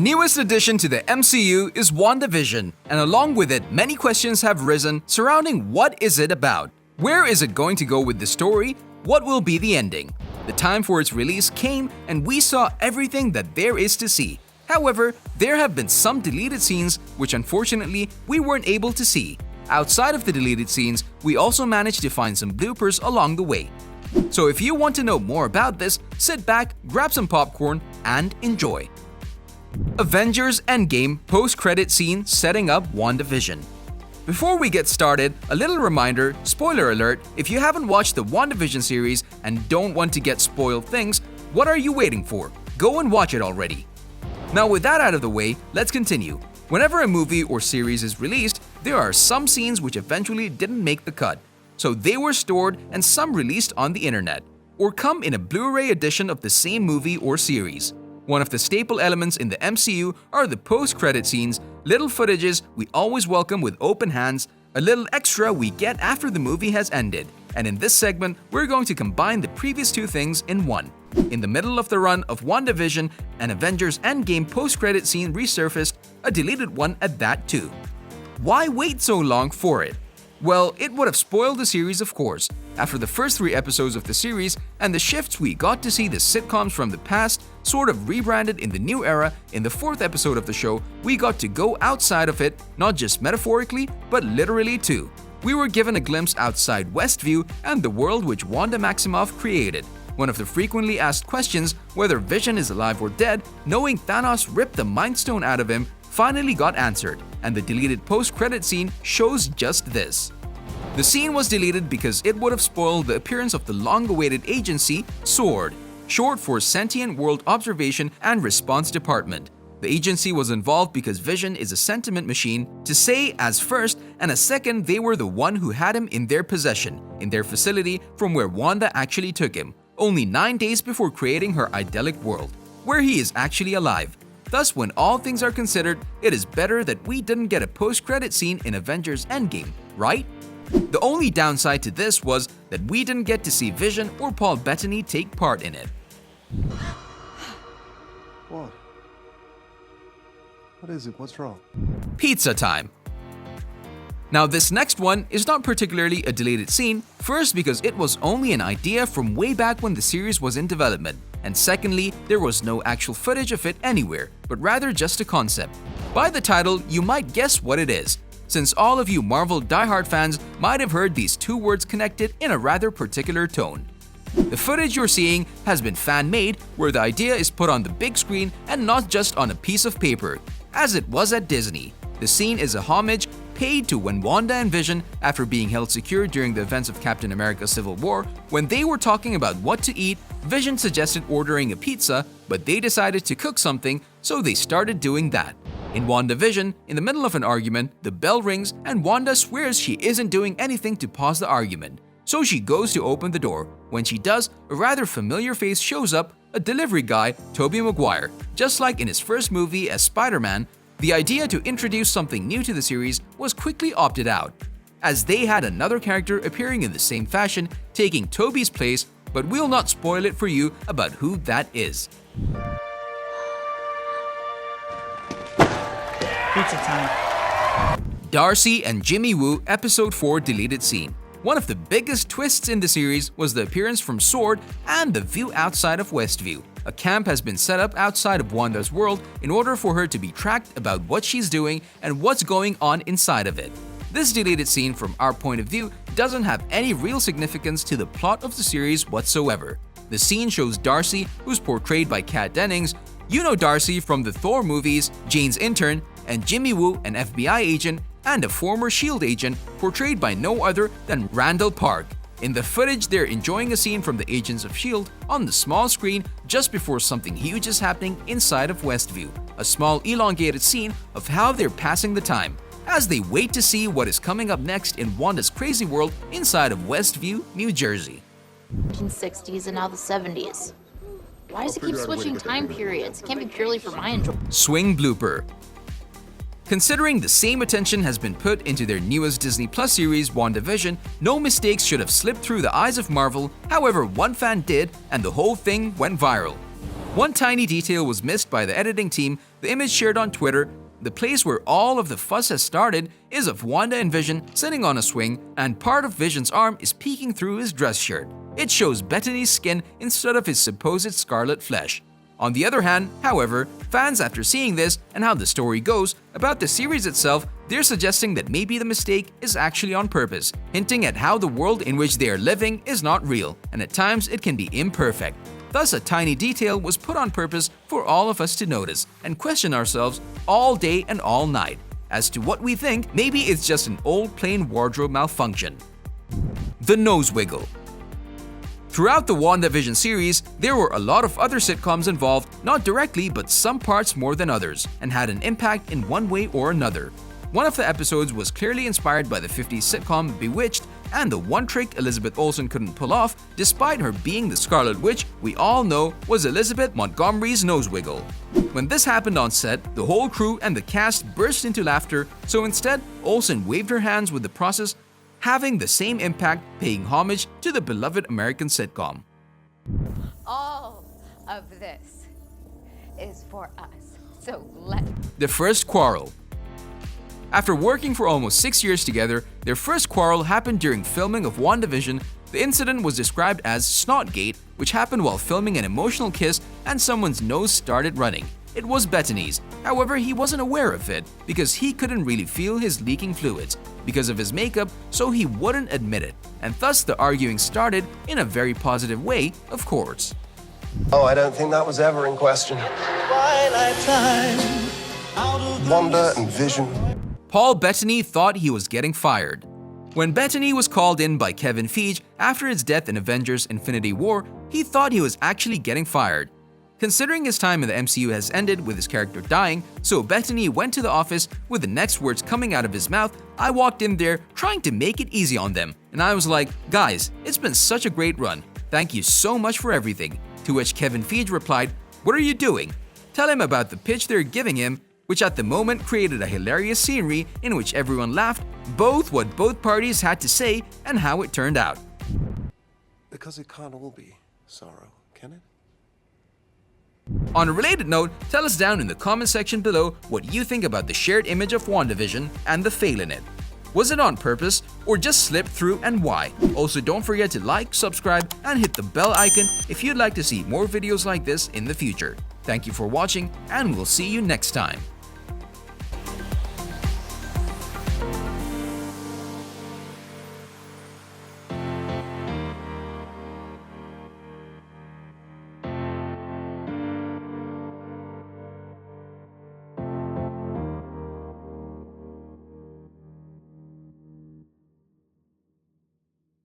newest addition to the MCU is Wandavision, and along with it, many questions have risen surrounding what is it about? Where is it going to go with the story? What will be the ending? The time for its release came and we saw everything that there is to see. However, there have been some deleted scenes which unfortunately we weren't able to see. Outside of the deleted scenes, we also managed to find some bloopers along the way. So if you want to know more about this, sit back, grab some popcorn, and enjoy. Avengers Endgame post-credit scene setting up WandaVision. Before we get started, a little reminder, spoiler alert, if you haven't watched the WandaVision series and don't want to get spoiled things, what are you waiting for? Go and watch it already. Now with that out of the way, let's continue. Whenever a movie or series is released, there are some scenes which eventually didn't make the cut. So they were stored and some released on the internet, or come in a Blu-ray edition of the same movie or series. One of the staple elements in the MCU are the post-credit scenes, little footages we always welcome with open hands, a little extra we get after the movie has ended. And in this segment, we're going to combine the previous two things in one. In the middle of the run of WandaVision, an Avengers Endgame post-credit scene resurfaced, a deleted one at that too. Why wait so long for it? Well, it would have spoiled the series of course. After the first 3 episodes of the series and the shifts we got to see the sitcoms from the past sort of rebranded in the new era, in the 4th episode of the show, we got to go outside of it, not just metaphorically, but literally too. We were given a glimpse outside Westview and the world which Wanda Maximoff created. One of the frequently asked questions, whether Vision is alive or dead, knowing Thanos ripped the Mind Stone out of him, finally got answered, and the deleted post-credit scene shows just this. The scene was deleted because it would have spoiled the appearance of the long-awaited agency, SWORD, short for Sentient World Observation and Response Department. The agency was involved because Vision is a sentiment machine, to say as first, and as second they were the one who had him in their possession, in their facility from where Wanda actually took him, only 9 days before creating her idyllic world, where he is actually alive. Thus, when all things are considered, it is better that we didn't get a post-credit scene in Avengers Endgame, right? The only downside to this was that we didn't get to see Vision or Paul Bettany take part in it. What? What is it? What's wrong? Pizza time. Now this next one is not particularly a deleted scene, first because it was only an idea from way back when the series was in development, and secondly, there was no actual footage of it anywhere, but rather just a concept. By the title, you might guess what it is, since all of you Marvel diehard fans might have heard these 2 words connected in a rather particular tone. The footage you're seeing has been fan-made, where the idea is put on the big screen and not just on a piece of paper, as it was at Disney. The scene is a homage paid to when Wanda and Vision, after being held secure during the events of Captain America Civil War, when they were talking about what to eat, Vision suggested ordering a pizza, but they decided to cook something, so they started doing that. In WandaVision, in the middle of an argument, the bell rings and Wanda swears she isn't doing anything to pause the argument. So she goes to open the door. When she does, a rather familiar face shows up, a delivery guy, Tobey Maguire. Just like in his first movie as Spider-Man, the idea to introduce something new to the series was quickly opted out, as they had another character appearing in the same fashion, taking Tobey's place, but we'll not spoil it for you about who that is. Pizza time. Darcy and Jimmy Woo Episode 4 deleted scene. One of the biggest twists in the series was the appearance from SWORD and the view outside of Westview. A camp has been set up outside of Wanda's world in order for her to be tracked about what she's doing and what's going on inside of it. This deleted scene from our point of view doesn't have any real significance to the plot of the series whatsoever. The scene shows Darcy, who's portrayed by Kat Dennings. You know Darcy from the Thor movies, Jane's intern, and Jimmy Woo, an FBI agent and a former S.H.I.E.L.D. agent, portrayed by no other than Randall Park. In the footage, they're enjoying a scene from the Agents of S.H.I.E.L.D. on the small screen just before something huge is happening inside of Westview, a small elongated scene of how they're passing the time, as they wait to see what is coming up next in Wanda's crazy world inside of Westview, New Jersey. 1960s and now the 70s. Why does it keep switching time periods? It can't be purely for my enjoyment. Swing blooper. Considering the same attention has been put into their newest Disney Plus series, WandaVision, no mistakes should have slipped through the eyes of Marvel. However, one fan did, and the whole thing went viral. One tiny detail was missed by the editing team. The image shared on Twitter, the place where all of the fuss has started, is of Wanda and Vision sitting on a swing, and part of Vision's arm is peeking through his dress shirt. It shows Bettany's skin instead of his supposed scarlet flesh. On the other hand, however, fans after seeing this and how the story goes about the series itself, they're suggesting that maybe the mistake is actually on purpose, hinting at how the world in which they are living is not real, and at times it can be imperfect. Thus, a tiny detail was put on purpose for all of us to notice and question ourselves all day and all night as to what we think. Maybe it's just an old plain wardrobe malfunction. The nose wiggle. Throughout the WandaVision series, there were a lot of other sitcoms involved, not directly but some parts more than others, and had an impact in one way or another. One of the episodes was clearly inspired by the 50s sitcom Bewitched, and the one trick Elizabeth Olsen couldn't pull off, despite her being the Scarlet Witch, we all know was Elizabeth Montgomery's nose wiggle. When this happened on set, the whole crew and the cast burst into laughter, so instead, Olsen waved her hands with the process, having the same impact, paying homage to the beloved American sitcom. All of this is for us, so let... The First Quarrel. After working for almost 6 years together, their first quarrel happened during filming of WandaVision. The incident was described as Snotgate, which happened while filming an emotional kiss and someone's nose started running. It was Bettany's. However, he wasn't aware of it because he couldn't really feel his leaking fluids because of his makeup, so he wouldn't admit it. And thus the arguing started in a very positive way, of course. Oh, I don't think that was ever in question. Wanda and Vision. Paul Bettany thought he was getting fired. When Bettany was called in by Kevin Feige after his death in Avengers Infinity War, he thought he was actually getting fired. Considering his time in the MCU has ended with his character dying, so Bettany went to the office with the next words coming out of his mouth. I walked in there trying to make it easy on them, and I was like, guys, it's been such a great run. Thank you so much for everything. To which Kevin Feige replied, what are you doing? Tell him about the pitch they're giving him, which at the moment created a hilarious scenery in which everyone laughed, both what both parties had to say and how it turned out. Because it can't all be sorrow, can it? On a related note, tell us down in the comment section below what you think about the shared image of WandaVision and the fail in it. Was it on purpose or just slipped through, and why? Also, don't forget to like, subscribe, and hit the bell icon if you'd like to see more videos like this in the future. Thank you for watching, and we'll see you next time.